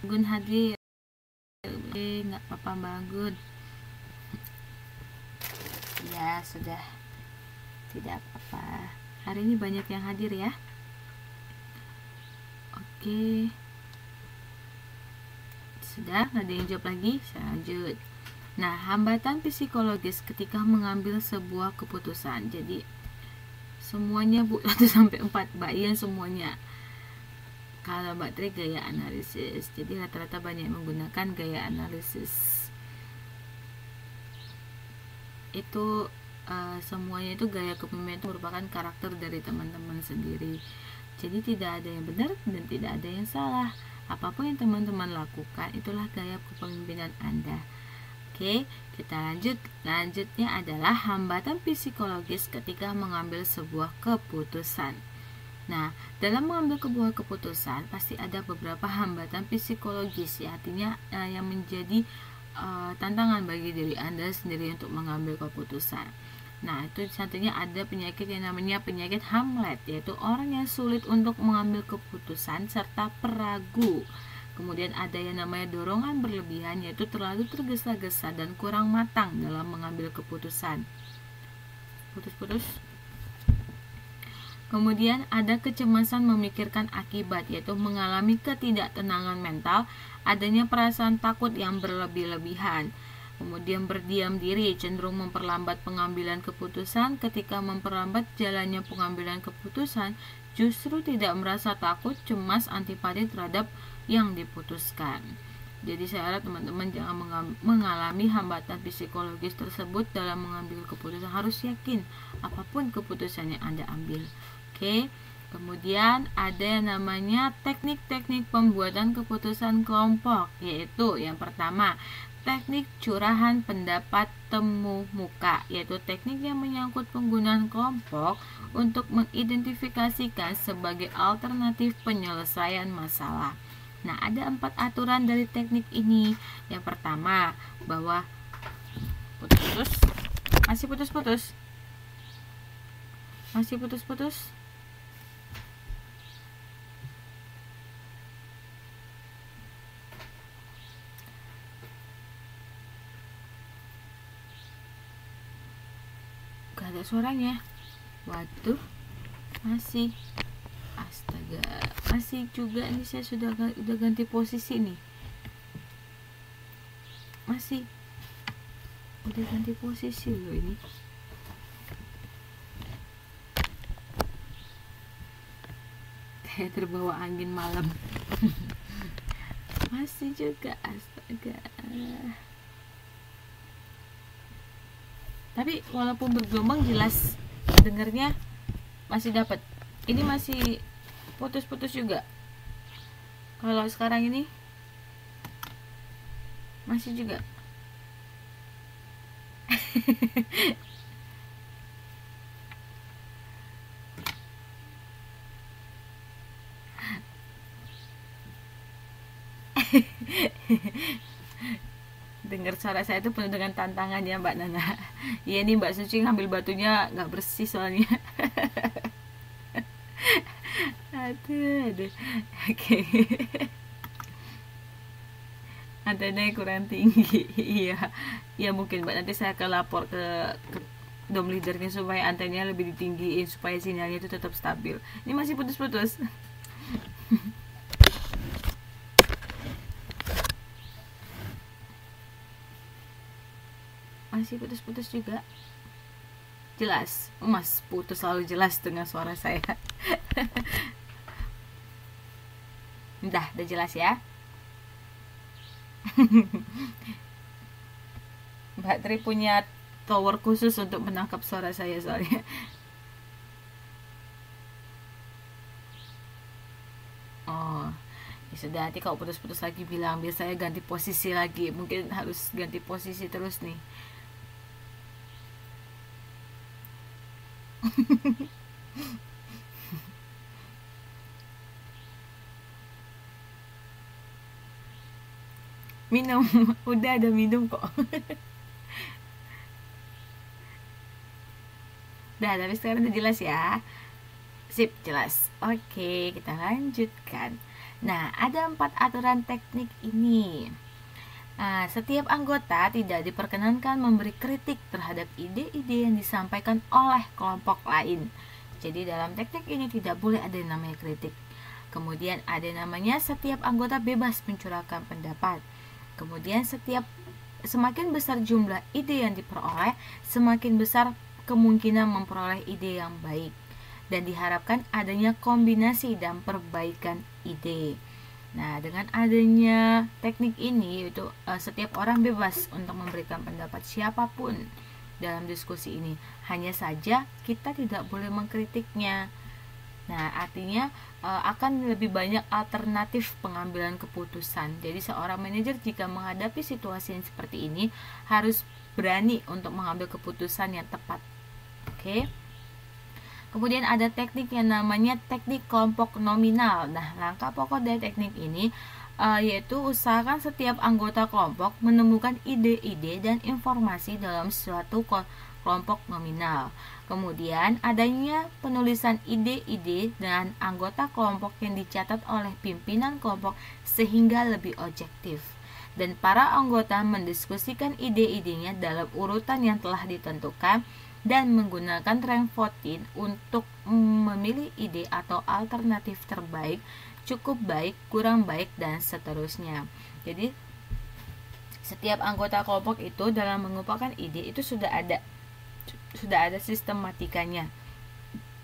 Gun hadir. Nggak apa-apa Mbak Gun. Ya sudah, tidak apa-apa. Hari ini banyak yang hadir ya. Oke, sudah, nggak ada yang jawab lagi. Saya lanjut. Nah, hambatan psikologis ketika mengambil sebuah keputusan. Jadi semuanya Bu 1 sampai 4 Mbak Ian semuanya. Kalau Mbak Tri gaya analisis. Jadi rata-rata banyak menggunakan gaya analisis. Itu semuanya itu gaya kepemimpinan itu merupakan karakter dari teman-teman sendiri. Jadi tidak ada yang benar dan tidak ada yang salah. Apapun yang teman-teman lakukan itulah gaya kepemimpinan Anda. Oke, kita lanjut. Lanjutnya adalah hambatan psikologis ketika mengambil sebuah keputusan. Nah, dalam mengambil sebuah keputusan pasti ada beberapa hambatan psikologis ya, artinya yang menjadi tantangan bagi diri Anda sendiri untuk mengambil keputusan. Nah, itu satunya ada penyakit yang namanya penyakit Hamlet, yaitu orang yang sulit untuk mengambil keputusan serta peragu. Kemudian ada yang namanya dorongan berlebihan, yaitu terlalu tergesa-gesa dan kurang matang dalam mengambil keputusan. Putus-putus. Kemudian ada kecemasan memikirkan akibat, yaitu mengalami ketidaktenangan mental, adanya perasaan takut yang berlebih-lebihan. Kemudian berdiam diri, cenderung memperlambat pengambilan keputusan. Ketika memperlambat jalannya pengambilan keputusan, justru tidak merasa takut, cemas, antipati terhadap yang diputuskan. Jadi saya harap teman-teman jangan mengalami hambatan psikologis tersebut dalam mengambil keputusan. Harus yakin apapun keputusan yang Anda ambil. Oke. Kemudian ada yang namanya teknik-teknik pembuatan keputusan kelompok, yaitu yang pertama, teknik curahan pendapat temu muka, yaitu teknik yang menyangkut penggunaan kelompok untuk mengidentifikasikan sebagai alternatif penyelesaian masalah. Nah, ada 4 aturan dari teknik ini. Yang pertama, bahwa putus-putus. Masih putus-putus. Masih putus-putus. Gak ada suaranya. Waduh. Masih. Astaga, masih juga ini saya sudah ganti posisi nih. Masih udah ganti posisi loh ini. Kayak terbawa angin malam. Masih juga, astaga. Tapi walaupun bergelombang jelas dengarnya masih dapat. Ini masih putus-putus juga. Kalau sekarang ini masih juga. Dengar suara saya itu penuh dengan tantangan ya Mbak Nana. Iya nih Mbak Suci ngambil batunya nggak bersih soalnya. Aduh. Oke. Antenanya kurang tinggi. Iya. Ya mungkin Mbak, nanti saya akan lapor ke dom leadernya supaya antenanya lebih ditinggiin supaya sinyalnya itu tetap stabil. Ini masih putus-putus. Masih putus-putus juga. Jelas. Mas putus selalu jelas dengan suara saya. Udah jelas ya. Mbak Tri punya tower khusus untuk menangkap suara saya soalnya. Oh, ya sudah, nanti kalau putus-putus lagi bilang, biar saya ganti posisi lagi. Mungkin harus ganti posisi terus nih. Minum. Udah ada minum kok. Udah, tapi sekarang udah jelas ya. Sip, jelas. Oke, kita lanjutkan. Nah, ada 4 aturan teknik ini. Setiap anggota tidak diperkenankan memberi kritik terhadap ide-ide yang disampaikan oleh kelompok lain. Jadi dalam teknik ini tidak boleh ada yang namanya kritik. Kemudian ada namanya setiap anggota bebas mencurahkan pendapat. Kemudian semakin besar jumlah ide yang diperoleh, semakin besar kemungkinan memperoleh ide yang baik. Dan diharapkan adanya kombinasi dan perbaikan ide. Nah, dengan adanya teknik ini, yaitu setiap orang bebas untuk memberikan pendapat siapapun dalam diskusi ini. Hanya saja kita tidak boleh mengkritiknya. Nah, artinya akan lebih banyak alternatif pengambilan keputusan. Jadi seorang manajer jika menghadapi situasi yang seperti ini harus berani untuk mengambil keputusan yang tepat. Oke. Kemudian ada teknik yang namanya teknik kelompok nominal. Nah, langkah pokok dari teknik ini yaitu usahakan setiap anggota kelompok menemukan ide-ide dan informasi dalam suatu kelompok nominal. Kemudian adanya penulisan ide-ide dan anggota kelompok yang dicatat oleh pimpinan kelompok sehingga lebih objektif. Dan para anggota mendiskusikan ide-idenya dalam urutan yang telah ditentukan dan menggunakan rank voting untuk memilih ide atau alternatif terbaik, cukup baik, kurang baik, dan seterusnya. Jadi setiap anggota kelompok itu dalam mengumpulkan ide itu sudah ada sistematikanya.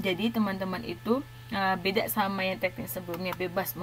Jadi teman-teman itu beda sama yang teknik sebelumnya, bebas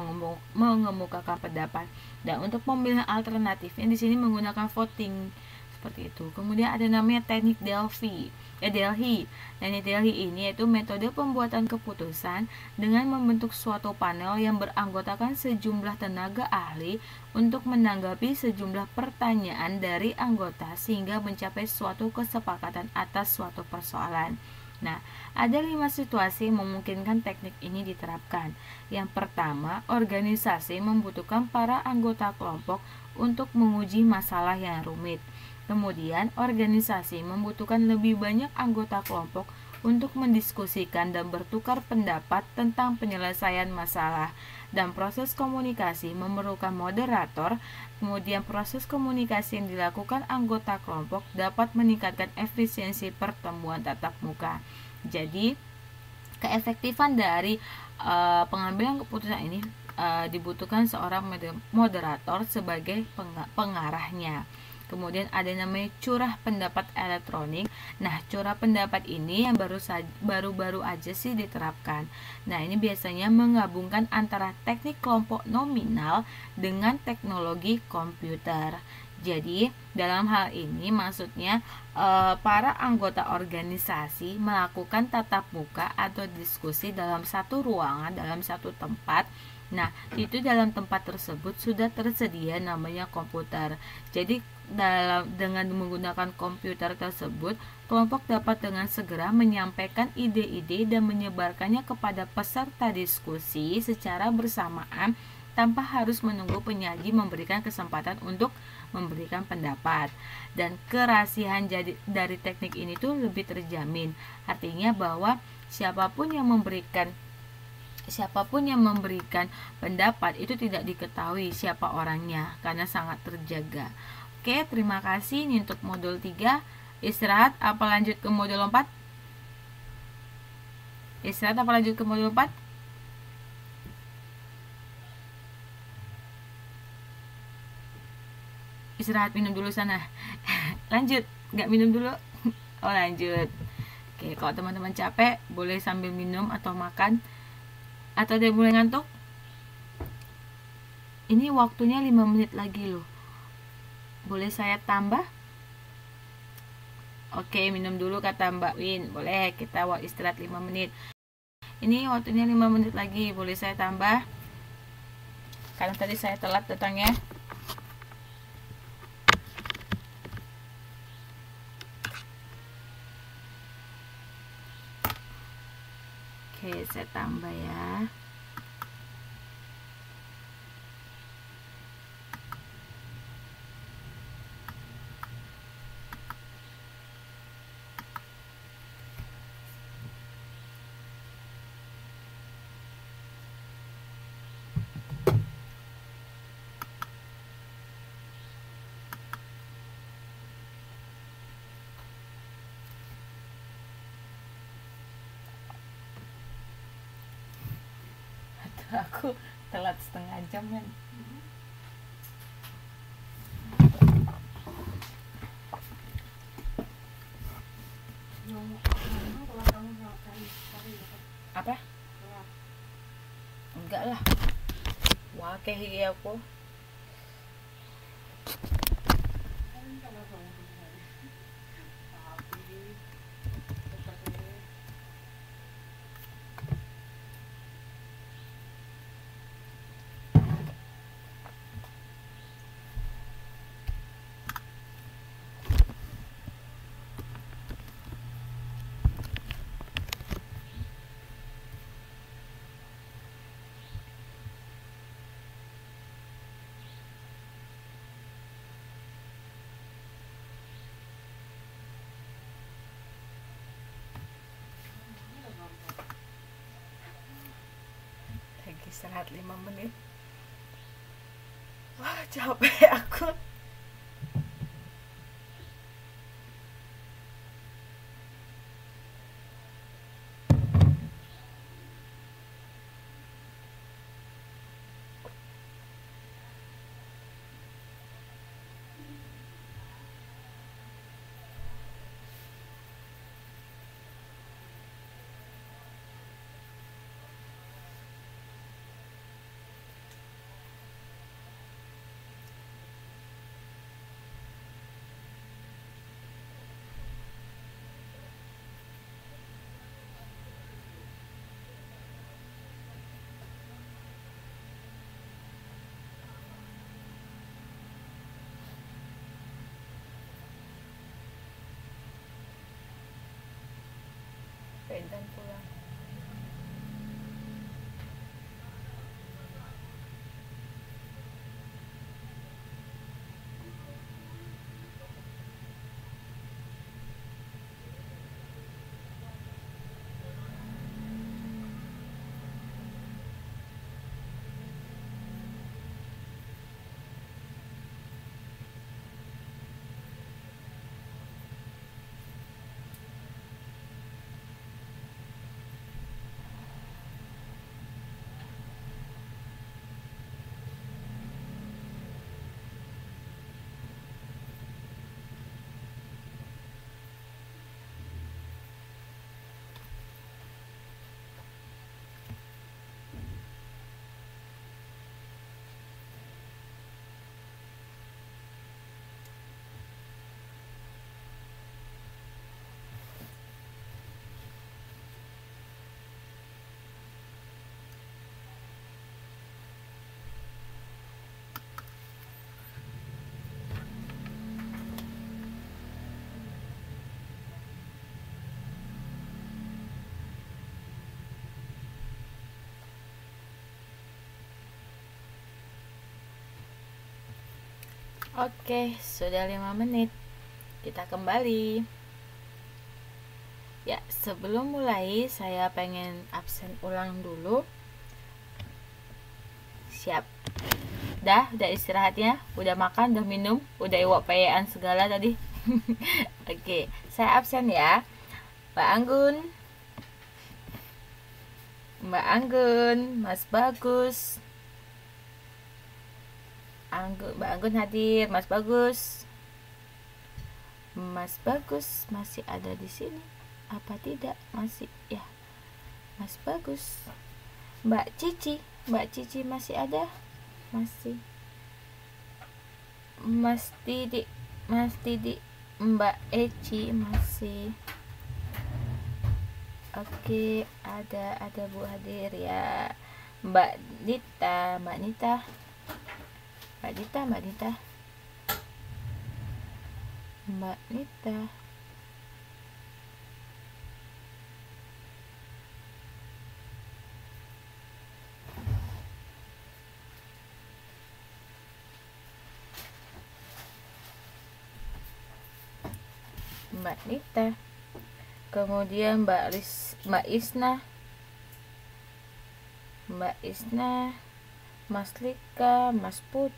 mengemukakan pendapat. Dan untuk pemilihan alternatifnya di sini menggunakan voting seperti itu. Kemudian ada namanya teknik Delhi. Teknik Delhi ini yaitu metode pembuatan keputusan dengan membentuk suatu panel yang beranggotakan sejumlah tenaga ahli untuk menanggapi sejumlah pertanyaan dari anggota sehingga mencapai suatu kesepakatan atas suatu persoalan. Nah, ada 5 situasi yang memungkinkan teknik ini diterapkan. Yang pertama, organisasi membutuhkan para anggota kelompok untuk menguji masalah yang rumit. Kemudian, organisasi membutuhkan lebih banyak anggota kelompok untuk mendiskusikan dan bertukar pendapat tentang penyelesaian masalah. Dan proses komunikasi memerlukan moderator. Kemudian, proses komunikasi yang dilakukan anggota kelompok dapat meningkatkan efisiensi pertemuan tatap muka. Jadi, keefektifan dari pengambilan keputusan ini dibutuhkan seorang moderator sebagai pengarahnya. Kemudian ada namanya curah pendapat elektronik. Nah, curah pendapat ini yang baru-baru aja sih diterapkan. Nah, ini biasanya menggabungkan antara teknik kelompok nominal dengan teknologi komputer. Jadi, dalam hal ini maksudnya para anggota organisasi melakukan tatap muka atau diskusi dalam satu ruangan, dalam satu tempat. Nah, itu dalam tempat tersebut sudah tersedia namanya komputer. Jadi, dengan menggunakan komputer tersebut, kelompok dapat dengan segera menyampaikan ide-ide dan menyebarkannya kepada peserta diskusi secara bersamaan tanpa harus menunggu penyaji memberikan kesempatan untuk memberikan pendapat. Dan kerahasiaan dari teknik ini tuh lebih terjamin. Artinya bahwa siapapun yang memberikan pendapat itu tidak diketahui siapa orangnya karena sangat terjaga. Oke, terima kasih. Ini untuk modul 3. Istirahat apa lanjut ke modul 4? Istirahat apa lanjut ke modul 4? Istirahat, minum dulu sana. Lanjut, nggak minum dulu? Oh, lanjut. Oke, kalau teman-teman capek boleh sambil minum atau makan. Atau dia mulai ngantuk? Ini waktunya 5 menit lagi loh. Boleh saya tambah? Oke, minum dulu kata Mbak Win. Boleh, kita istirahat 5 menit. Ini waktunya 5 menit lagi. Boleh saya tambah? Karena tadi saya telat datangnya. Oke, saya tambah ya. Aku telat setengah jam kan. Apa? Enggak lah. Wah, kayak aku. Lagi istirahat 5 menit. Wah, capek aku. Dan pulang. Oke, sudah 5 menit. Kita kembali. Ya, sebelum mulai saya pengen absen ulang dulu. Siap. Udah istirahatnya, udah makan, udah minum, udah iwak peyaan segala tadi. Oke, saya absen ya. Mbak Anggun, Mas Bagus. Mbak Anggun hadir. Mas Bagus masih ada di sini apa tidak? Masih ya, Mas Bagus. Mbak Cici masih ada? Masih. Mas Didi, Mbak Eci masih. Oke, ada Bu hadir ya. Mbak Nita. Kemudian Mbak Isna, Mas Lika, Mas Put,